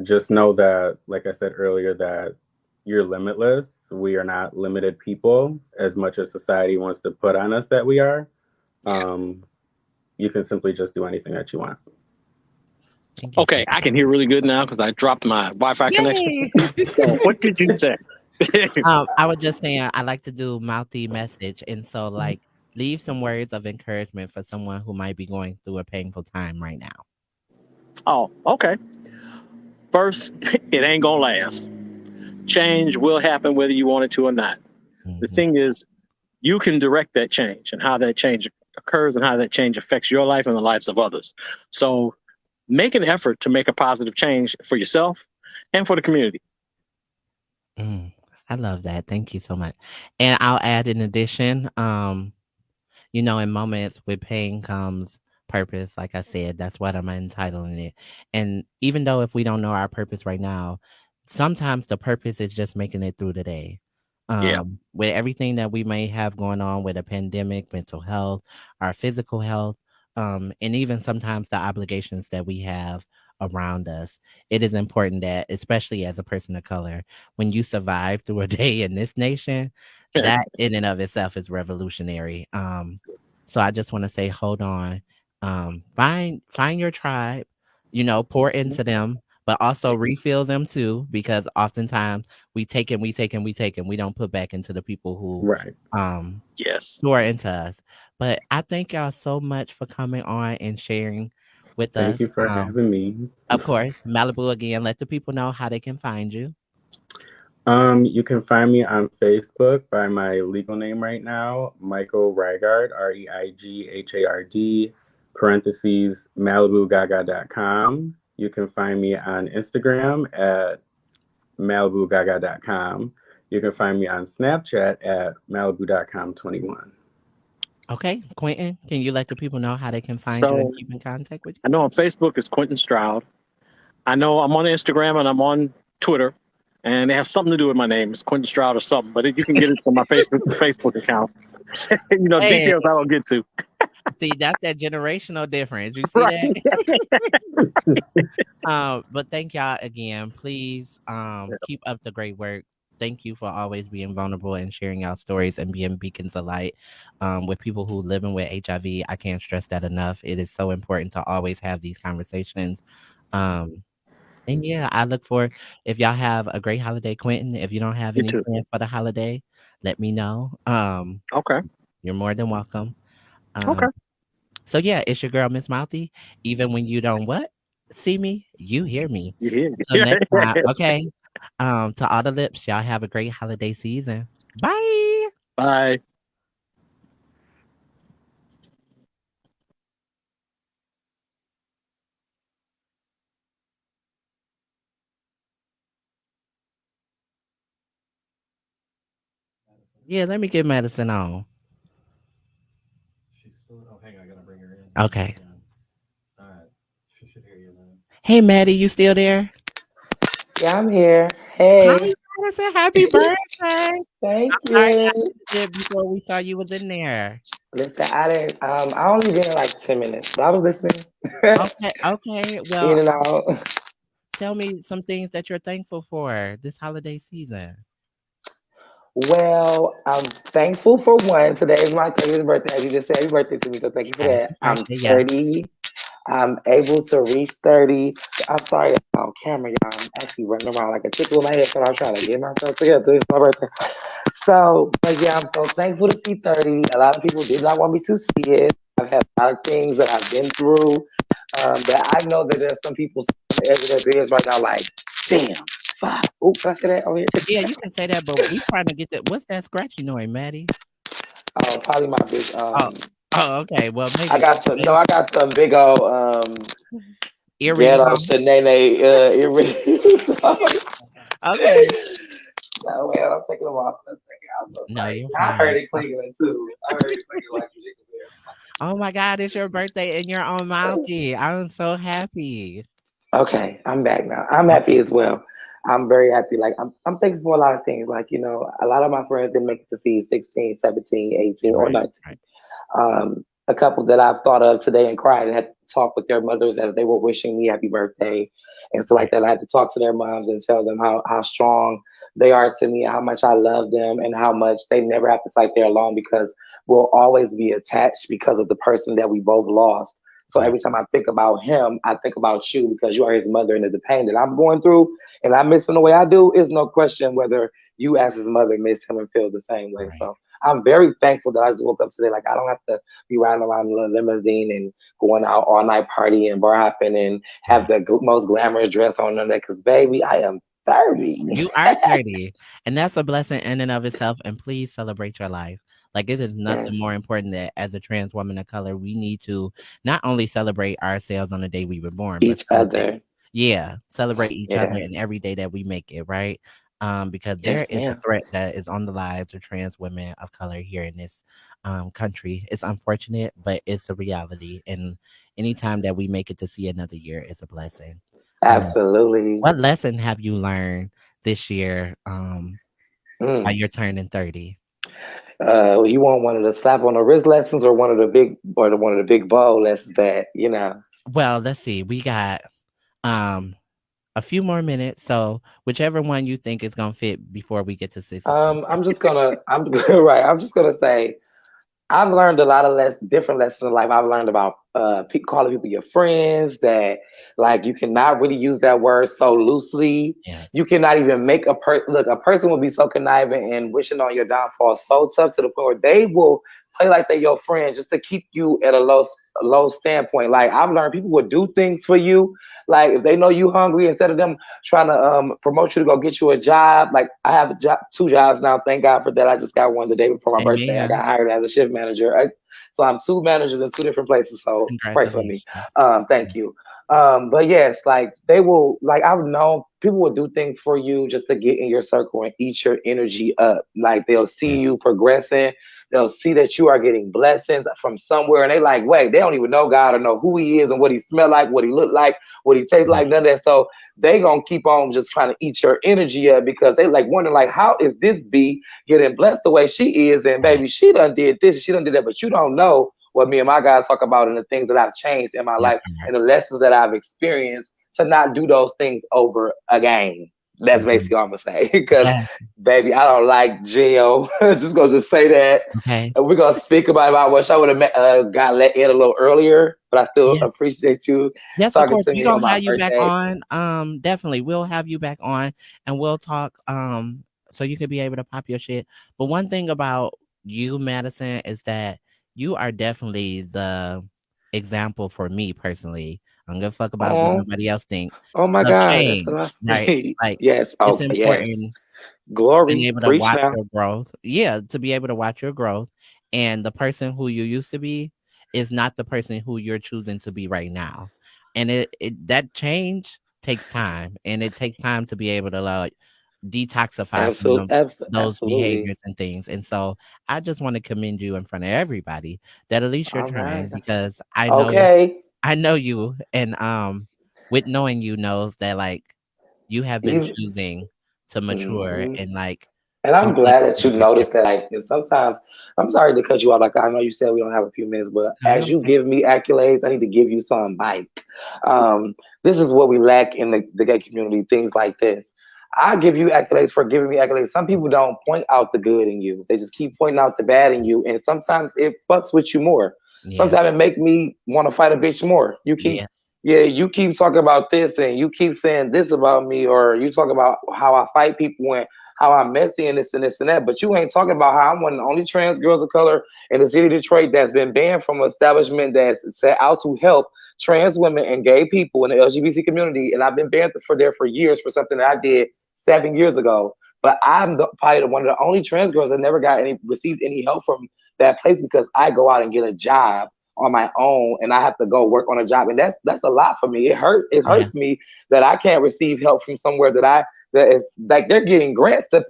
just know that, like I said earlier, that you're limitless. We are not limited people as much as society wants to put on us that we are. You can simply just do anything that you want. Thank you so Okay, I can hear really good now because I dropped my Wi-Fi connection. Yay! So what did you say? I was just saying I like to do Mouthy Message, and so like leave some words of encouragement for someone who might be going through a painful time right now. Oh, okay. First, it ain't gonna last. Change will happen whether you want it to or not. The Mhm. thing is, you can direct that change and how that change occurs and how that change affects your life and the lives of others. So make an effort to make a positive change for yourself and for the community. I love that. Thank you so much. And I'll add in addition, in moments with pain comes purpose. Like I said, that's what I'm entitling it. And even though if we don't know our purpose right now, sometimes the purpose is just making it through the day. Yeah. With everything that we may have going on with a pandemic, mental health, our physical health, and even sometimes the obligations that we have around us, it is important that, especially as a person of color, when you survive through a day in this nation, that in and of itself is revolutionary. So I just want to say, hold on, find your tribe, pour into them, but also refill them too, because oftentimes we take and we take and we take and we don't put back into the people who Right. um Yes. who are into us. But I thank y'all so much for coming on and sharing with Thank us. you for having me. Of course, Malibu again. Let the people know how they can find you. You can find me on Facebook by my legal name right now, Michael Reigard, Reighard, parentheses, MalibuGaga.com. You can find me on Instagram at MalibuGaga.com. You can find me on Snapchat at Malibu.com21. Okay, Quentin, can you let the people know how they can find you and So keep in contact with I know on Facebook it's Quintin Stroud. I know I'm on Instagram and I'm on Twitter, and they have something to do with my name. It's Quintin Stroud or something, but you can get it from my Facebook account. you? Hey, Details I don't get to. see, that's that generational difference. You see Right. that? But thank y'all again. Please keep up the great work. Thank you for always being vulnerable and sharing y'all stories and being beacons of light with people who living with HIV. I can't stress that enough. It is so important to always have these conversations. Um, and yeah, I look for if y'all have a great holiday, Quentin. If you don't have You any too. plans for the holiday, let me know. Okay. You're more than welcome. Okay. Um, so yeah, it's your girl, Miss Mouthy. Even when you don't what? See me, you hear me. You So hear? next time, okay. To all the lips, y'all have a great holiday season. Bye. Bye. Yeah, let me get medicine on. She's still. Oh, hang on, I gotta bring her in. Okay. All right, she should hear you now. Hey Maddie, you still there? Yeah, I'm here. Hi, Hey, Madison. Happy birthday. thank Sorry you. I missed it before we saw you was in there. Listen, I didn't. I only been in like 10 minutes, but I was listening Okay, okay. Well, in and out. tell me some things that you're thankful for this holiday season. Well, I'm thankful for one. Today is my 30th birthday, as you just said. Happy birthday to me, so thank you for that. Happy I'm birthday, yes. 30. I'm able to reach 30. I'm sorry that's on camera, y'all. I'm actually running around like a chicken with my head, so I'm trying to get myself together. It's my birthday. So, but yeah, I'm so thankful to see 30. A lot of people did not want me to see it. I've had a lot of things that I've been through that I know that there's some people on the edge of their beds right now, like, damn, fuck. Ooh, can I say that over here? Yeah, you can say that, but we trying to get that. What's that scratchy noise, Maddie? Probably my big, Oh, oh, okay. Well, I maybe got some, no, I got some big old earrings ghetto on. Shanae earrings. Okay. No, man, I'm taking them off. I'm taking I'm so No, sorry. you're I heard fine. it clicking too. I heard it clicking like a chicken Oh my God, it's your birthday and you're on Mouthy. I'm so happy. Okay, I'm back now. I'm happy as well. I'm very happy. Like I'm thankful for a lot of things. Like, a lot of my friends didn't make it to see 16, 17, 18, or Right, 19. right. A couple that I've thought of today and cried and had to talk with their mothers as they were wishing me happy birthday and stuff like Right. that. I had to talk to their moms and tell them how strong they are to me, how much I love them, and how much they never have to fight there alone because we'll always be attached because of the person that we both lost. So Right. every time I think about him, I think about you because you are his mother, and the pain that I'm going through and I miss him the way I do is no question whether you as his mother miss him and feel the same way. Right. So I'm very thankful that I just woke up today. Like I don't have to be riding around in a limousine and going out all night party and bar hopping and have Right. the most glamorous dress on and that. Because baby, I am 30. You are 30. And that's a blessing in and of itself. And please celebrate your life. Like it is Yes, nothing more important that as a trans woman of color, we need to not only celebrate ourselves on the day we were born, but each celebrate, other. yeah, celebrate each other Yes, and every day that we make it, right? Because yes, there is a ma'am. threat that is on the lives of trans women of color here in this country. It's unfortunate, but it's a reality. And anytime that we make it to see another year is a blessing. Um, Absolutely. what lesson have you learned this year while Mm. you're turning 30? You want one of the slap on the wrist lessons or one of the big bowl lessons that. Well, let's see. We got um a few more minutes, so whichever one you think is gonna fit before we get to 6 o'clock. I'm right. I'm just gonna say I've learned a lot of different lessons in life. I've learned about calling people your friends, that like you cannot really use that word so loosely. You Yes. cannot even make look, a person will be so conniving and wishing on your downfall so tough to the point where they will play like they're your friend just to keep you at a low standpoint. Like I've learned people will do things for you. Like if they know you hungry, instead of them trying to promote you to go get you a job. Like I have a job, 2 jobs now. Thank God for that. I just got one the day before my birthday. I Amen. got hired as a shift manager. So I'm 2 managers in 2 different places. So pray for me. Congratulations. Thank you. But yes, like they will, like I've known people will do things for you just to get in your circle and eat your energy up. Like they'll see Yes. you progressing. They'll see that you are getting blessings from somewhere, and they like, wait, they don't even know God or know who He is and what He smell like, what He look like, what He tastes Right. like, none of that. So they gonna keep on just trying to eat your energy up because they like wondering like, how is this B getting blessed the way she is? And Right. baby, she done did this, she done did that, but you don't know what me and my God talk about and the things that I've changed in my That life part. and the lessons that I've experienced to not do those things over again. That's Mhm. basically all I'm gonna say. Because Yes. baby, I don't like jail. Just gonna just say that. Okay. And we're gonna speak about it. I wish I would have got let in a little earlier, but I still Yes. appreciate you Yes, of talking course. to We're me on gonna my have you first back day. on. Definitely. We'll have you back on and we'll talk so you could be able to pop your shit. But one thing about you, Madison, is that you are definitely the example for me personally. I don't give a fuck about what Oh, nobody else think. oh my Of God, that's a change, lot for right? me. Like Yes. it's Oh, yes. important being Glory. able to Preach watch now. your growth. Yeah, to be able to watch your growth. And the person who you used to be is not the person who you're choosing to be right now. And it that change takes time. And it takes time to be able to like detoxify from those Absolutely. behaviors and things. And so I just want to commend you in front of everybody that at least you're All right. trying because Okay. I know you and with knowing you knows that like you have been Even, choosing to mature mhm. and like And I'm complete glad that you your noticed that. Like, and sometimes I'm sorry to cut you off. Like, I know you said we don't have a few minutes, but no, you're as you okay. give me accolades, I need to give you some back. Um, this is what we lack in the gay community. Things like this. I give you accolades for giving me accolades. Some people don't point out the good in you. They just keep pointing out the bad in you, and sometimes it fucks with you more. Yeah, Sometimes it make me want to fight a bitch more. yeah, You keep talking about this, and you keep saying this about me, or you talk about how I fight people and how I'm messy and this and this and that, but you ain't talking about how I'm one of the only trans girls of color in the city of Detroit that's been banned from an establishment that's set out to help trans women and gay people in the LGBT community, and I've been banned for years for something that I did 7 years ago. But I'm probably one of the only trans girls that never received any help from that place because I go out and get a job on my own and I have to go work on a job, and that's a lot for me. It yeah, hurts me that I can't receive help from somewhere that is like they're getting grants to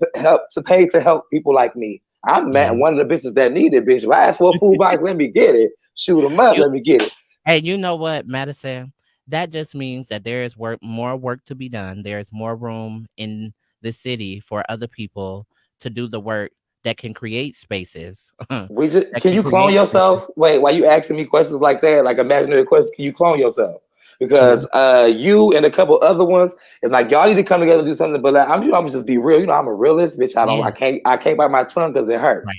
pay to help people like me. I'm yeah. mad one of the bitches that need it, bitch. If I ask for a food box, let me get it. Shoot them up, You let me get it. hey, you know what, Madison? That just means that there is more work to be done. There's more room in the city for other people to do the work that can create spaces. that We just can can you clone create spaces. yourself? Wait, why you asking me questions like that? Like imaginary questions? Can you clone yourself? Because Mhm. you and a couple other ones, and like y'all need to come together and do something. But like, I'm just be real. You know, I'm a realist, bitch. Yeah, I can't bite my tongue because it hurt. right.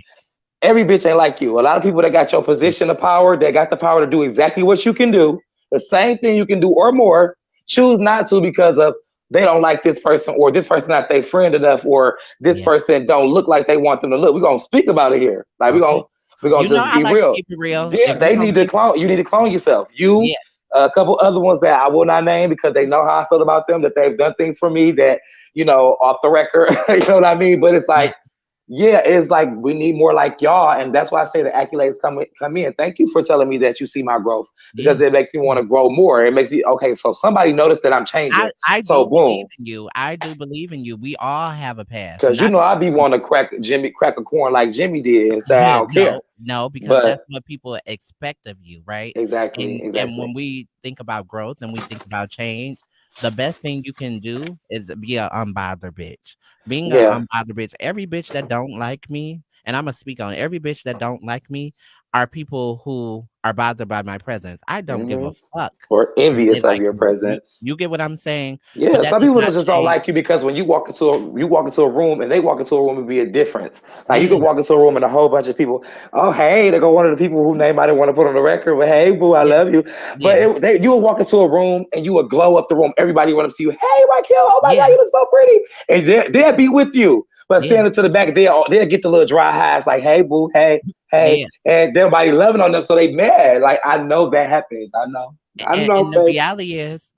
Every bitch ain't like you. A lot of people that got your position of power, that got the power to do exactly what you can do, the same thing you can do or more, choose not to because of they don't like this person or this person not their friend enough or this Yeah. person don't look like they want them to look. We're gonna speak about it here. Like Okay. we're gonna You know just I be like to real. keep it real. Yeah, If we they gonna need to keep clone. You need to clone yourself. You, yeah, a couple other ones that I will not name because they know how I feel about them. That they've done things for me that off the record. You know what I mean? But it's yeah, like yeah, it's like we need more like y'all, and that's why I say the accolades come in. Thank you for telling me that you see my growth because yes, it makes me want to yes. grow more. It makes me okay. So somebody noticed that I'm changing. I So do believe boom, in you. I do believe in you. We all have a past. because Not I be wanting to crack a corn like Jimmy did and say I don't no, care. no, because But that's what people expect of you, right? exactly, And when exactly. we think about growth and we think about change, the best thing you can do is be a unbothered bitch. Being a Yeah, unbothered bitch, every bitch that don't like me, and I'm gonna speak on every bitch that don't like me, are people who are bothered by my presence. I don't give Hmm. a fuck Or if they envious of like your me. presence. You get what I'm saying? But Yeah, that some does people not just don't change. like you because when you walk into a room and they walk into a room, it'd be a difference. Like you Yeah, could walk into a room and a whole bunch of people, oh hey, they go one of the people whose name I didn't want to put on the record, but hey boo, I yeah, love you. But yeah, you would walk into a room and you would glow up the room. Everybody would want to see you. Hey Raquel, oh my God, yeah, you look so pretty, and they'll be with you. But yeah, standing to the back, they'll get the little dry highs like, hey boo, hey, yeah. and everybody loving on them, so they mad. Like I know that happens. I know, And the babe. reality is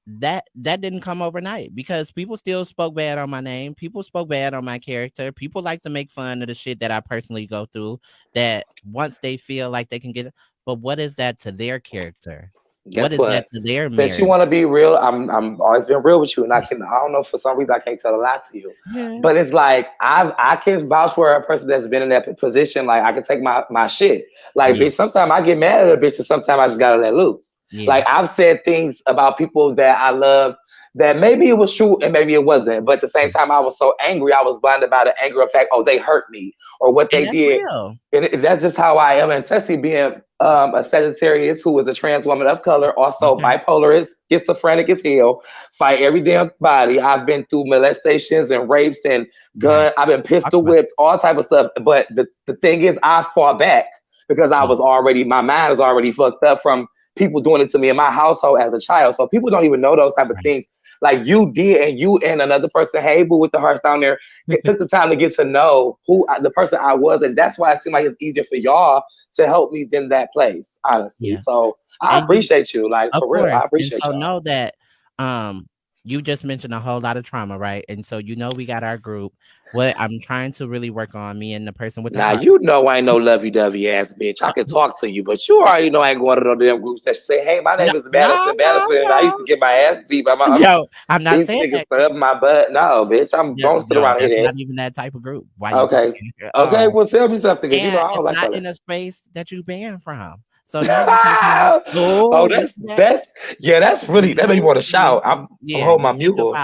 that didn't come overnight because people still spoke bad on my name. People spoke bad on my character. People like to make fun of the shit that I personally go through. That once they feel like they can get it, but what is that to their character? What Guess is that what? to their Since you marriage? want to be real, I'm always been real with you, and I don't know, for some reason I can't tell a lie to you, Yeah, but it's like I can vouch for a person that's been in that position. Like I can take my shit. Like yeah, bitch, sometimes I get mad at a bitch, and sometimes I just gotta let loose. yeah. Like I've said things about people that I love that maybe it was true and maybe it wasn't, but at the same time I was so angry, I was blinded by the anger of fact, oh they hurt me or what And they that's did, real. and that's just how I am, and especially being a Sagittarius who is a trans woman of color, also Okay. bipolar, is schizophrenic as hell, fight every damn body. I've been through molestations and rapes and Right. I've been Talk pistol about whipped, all type of stuff. But the thing is, I fought back because it. my mind was already fucked up from people doing it to me in my household as a child. So people don't even know those type of Right. things like you did, and you and another person, hey boo, with the hearts down there, took the time to get to know the person I was, and that's why it seemed like it's easier for y'all to help me than that place, honestly. Yeah. So I And you appreciate you, like Of for real. I course, and appreciate so y'all. know that, um, you just mentioned a whole lot of trauma, right? And so we got our group. What I'm trying to really work on, me and the person with the Now heart. you know I ain't no lovey dovey ass bitch. I can talk to you, but you already know I ain't going to no damn groups that say, "Hey, my No, name is no, Madison no, Madison, and I used to no. get my ass beat by my Yo, I'm not these saying niggas that. up my butt." No, bitch, I'm Yeah, don't sit no, around that's here. not even that type of group. Why you Okay, talking? okay. Well, tell me something, because you know And I don't it's like not all in that. a space that you banned from. So now you can come. Oh, Oh, you see that? that's yeah, that's really that made me You want to see, shout. I'm yeah, holding my mule.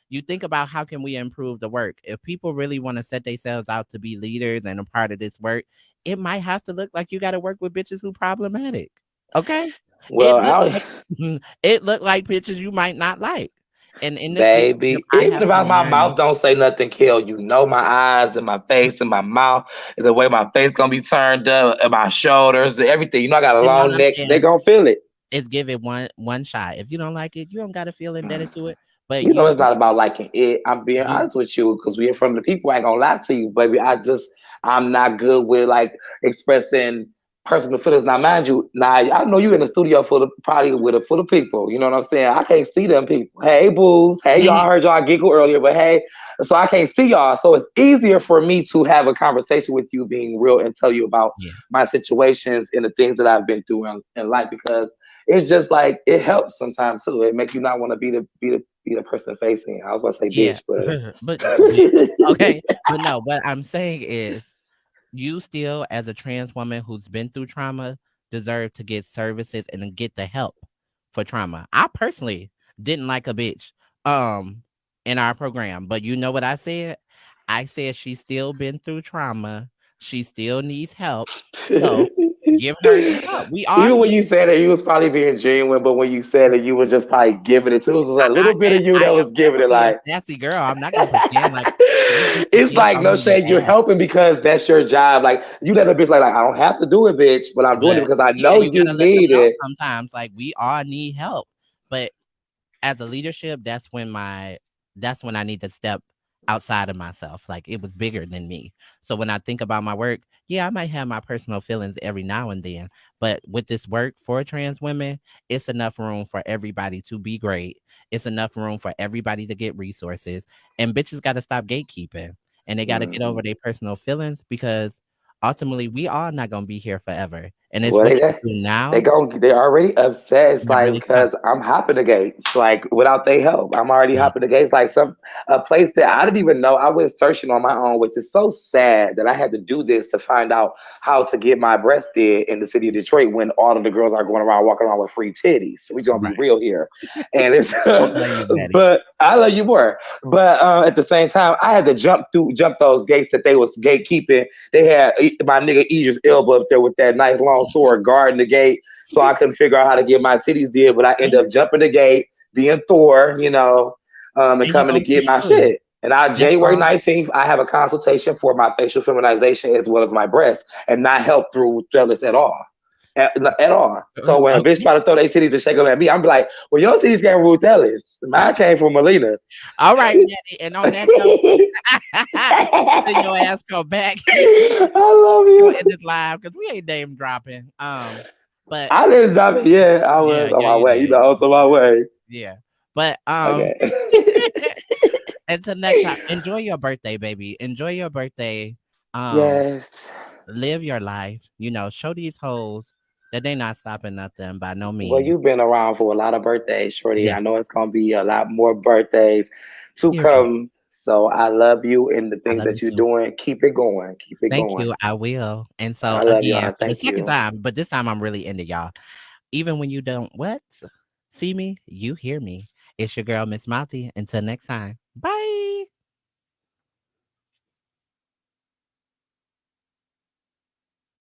you think about how can we improve the work. If people really want to set themselves out to be leaders and a part of this work, it might have to look like you got to work with bitches who problematic. Okay, Well, it look I like it look like bitches you might not like. And in this leadership, baby, I even have if been my learning. mouth don't say nothing, kill, you know my eyes and my face and my mouth, and the way my face gonna be turned up, and my shoulders, everything. You know I got a And all long I'm neck. They saying gonna feel it. is give it one shot. If you don't like it, you don't got to feel indebted to it. But You know it's not about liking it. I'm being you, honest with you because we're in front of the people. I ain't gonna lie to you, baby. I'm not good with like expressing personal feelings. Now, mind you, now I know you in the studio full of probably with a full of people. You know what I'm saying? I can't see them people. Hey, booze. Hey, y'all, I heard y'all giggle earlier, but hey, so I can't see y'all. So it's easier for me to have a conversation with you, being real, and tell you about yeah, my situations and the things that I've been through in life, because it's just like it helps sometimes too. It makes you not want to be the person facing. I was about to say yeah. bitch, but But yeah, okay. But no, what I'm saying is you still, as a trans woman who's been through trauma, deserve to get services and then get the help for trauma. I personally didn't like a bitch um in our program, but you know what I said? I said she's still been through trauma. She still needs help. So give her the help. We all even when need you said it, you was probably being genuine, but when you said it, you was just probably giving it to us. It was a little bit of you I that am was giving it definitely a like sassy girl. I'm not gonna pretend like these bitches it's think like I'm no gonna get shade, you're ass. helping because that's your job. Like you let a bitch like I don't have to do it, bitch, but I'm doing it But because I yeah, know you you gotta let them need know it. sometimes. Like we all need help. But as a leadership, that's when I need to step outside of myself. Like it was bigger than me. So when I think about my work, yeah, I might have my personal feelings every now and then. But with this work for trans women, it's enough room for everybody to be great. It's enough room for everybody to get resources. And bitches gotta stop gatekeeping. And they gotta get over Mhm. their personal feelings because ultimately we all not gonna be here forever. And it's Well, what you do now they're already upset. It's that like really counts. because I'm hopping the gates. Like without their help, I'm already Yeah. hopping the gates. Like a place that I didn't even know. I went searching on my own, which is so sad that I had to do this to find out how to get my breast did in the city of Detroit when all of the girls are going around walking around with free titties. So we gonna be Right. real here, and it's Love you, Betty. but I love you more. But at the same time, I had to jump those gates that they was gatekeeping. They had my nigga Idris Elba up there with that nice long long sword guarding the gate, so I couldn't figure out how to get my titties did, but I ended up jumping the gate, being Thor, and And you coming to gonna get push my through. shit. And on That's January all. 19th, I have a consultation for my facial feminization as well as my breast, and not help through fellas at all. At all. So when a bitch Okay. try to throw their titties and shake them at me, I'm like, well, your titties came from Ruth Ellis. Mine came from Melina. All right, Maddie. And on that note, then your ass come back. I love Go you. end this live because we ain't name dropping. But I didn't drop it yet. I yeah, was on yeah, my you way. did. I was on my way. Yeah. But Okay. until next time, enjoy your birthday, baby. Enjoy your birthday. Um, Yes. live your life. Show these hoes that they not stopping nothing by no Well, means. you've been around for a lot of birthdays, Shorty. I Yes. know it's gonna be a lot more birthdays to Period. come. So I love you and the I things love you that you're too. doing. Keep it going. Keep it Thank going. you. I will. And so I love again, y'all. for the Thank second you. time, but this time I'm really into y'all. Even when you don't see me, you hear me. It's your girl, Miss Mouthy. Until next time. Bye.